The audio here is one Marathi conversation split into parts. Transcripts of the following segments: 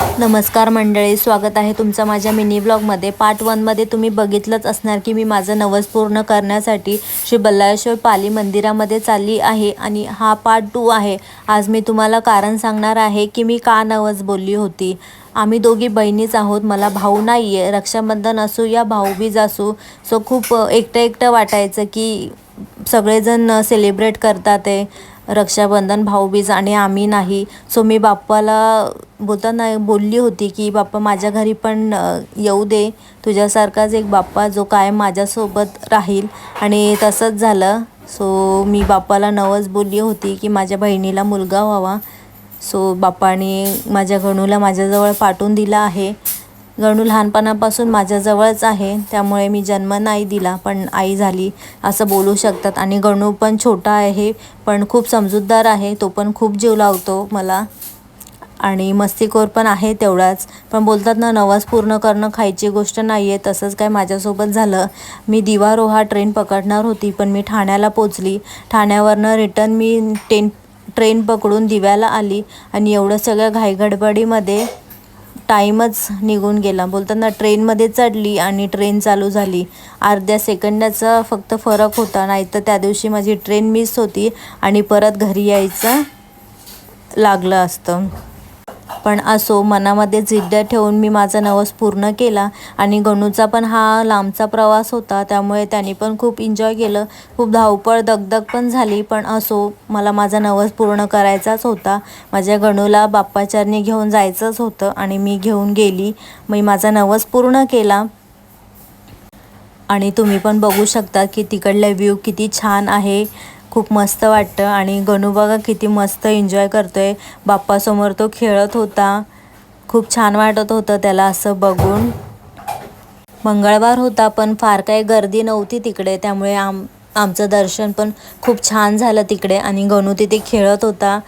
नमस्कार मंडळी, स्वागत आहे तुमचं माझ्या मिनी ब्लॉगमध्ये। पार्ट 1 मध्ये तुम्ही बघितलंच असणार की मी माझं नवस पूर्ण करण्यासाठी श्री बल्लाळेश्वर पाली मंदिरामध्ये चालली आहे आणि हा पार्ट 2 आहे। आज मी तुम्हाला कारण सांगणार आहे की मी का नवस बोलली होती। आम्ही दोघी बहिणीच आहोत, मला भाऊ नाही आहे। रक्षाबंधन असो या भाऊबीज असो, सो खूप एकटं वाटायचं की सगळेजण सेलिब्रेट करतात आहे रक्षाबंधन भाऊबीज आणि आम्ही नाही। सो मी बाप्पाला बोलताना बोलली होती की बाप्पा माझ्या घरी पण येऊ दे, तुझ्यासारखाच एक बाप्पा जो कायम माझ्यासोबत राहील। आणि तसंच झालं। सो मी बाप्पाला नवस बोलली होती की माझ्या बहिणीला मुलगा व्हावा। सो बाप्पाने माझ्या गणूला माझ्याजवळ पाठवून दिला आहे। गणू लहानपणापासून माझ्याजवळच आहे, त्यामुळे मी जन्म नाही दिला पण आई झाली असं बोलू शकतात। आणि गणू पण छोटा आहे पण खूप समजूतदार आहे, तो पण खूप जीव लावतो मला आणि मस्तीखोर पण आहे तेवढाच। पण बोलतात ना, नवस पूर्ण करणं खायची गोष्ट नाही आहे, तसंच काय माझ्यासोबत झालं। मी दिवा रोहा ट्रेन पकडणार होती पण मी ठाण्याला पोचली। ठाण्यावरनं रिटर्न मी ट्रेन पकडून दिव्याला आली आणि एवढं सगळं घाईगडबडीमध्ये टाईमच निघून गेला। बोलताना ट्रेनमध्ये चढली आणि ट्रेन चालू झाली, अर्ध्या सेकंदाचा फक्त फरक होता, नाहीतर त्या दिवशी माझी ट्रेन मिस होती आणि परत घरी यायचं लागलं असतं। पण असो, मनामध्ये जिद्द ठेवून मी माझा नवस पूर्ण केला। आणि गणूचा पण हा लांबचा प्रवास होता, त्यामुळे त्याने पण खूप एन्जॉय केलं। खूप धावपळ दगदग पण झाली, पण असो, मला माझा नवस पूर्ण करायचाच होता। माझ्या गणूला बाप्पाचरणी घेऊन जायचंच होतं आणि मी घेऊन गेली। मी माझा नवस पूर्ण केला आणि तुम्ही पण बघू शकता की तिकडला व्ह्यू किती छान आहे, खूप मस्त वाटतं। आणि गणू बघा किती मस्त एन्जॉय करतोय, बाप्पासमोर तो खेळत होता, खूप छान वाटत होतं त्याला असं बघून। मंगळवार होता पण फार काही गर्दी नव्हती तिकडे, त्यामुळे आमचं दर्शन पण खूप छान झालं तिकडे। आणि गणू तिथे खेळत होता,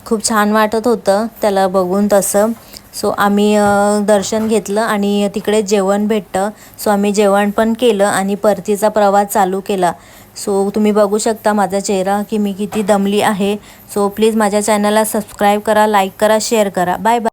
खूप छान वाटत होतं त्याला बघून तसं। सो आम्ही दर्शन घेतलं आणि तिकडे जेवण भेटतं, सो आम्ही जेवण पण केलं आणि परतीचा प्रवास चालू केला। सो तुम्ही बघू शकता माझा चेहरा की मी किती दमली आहे। सो प्लीज माझ्या चॅनलला सबस्क्राईब करा, लाईक करा, शेअर करा। Bye bye.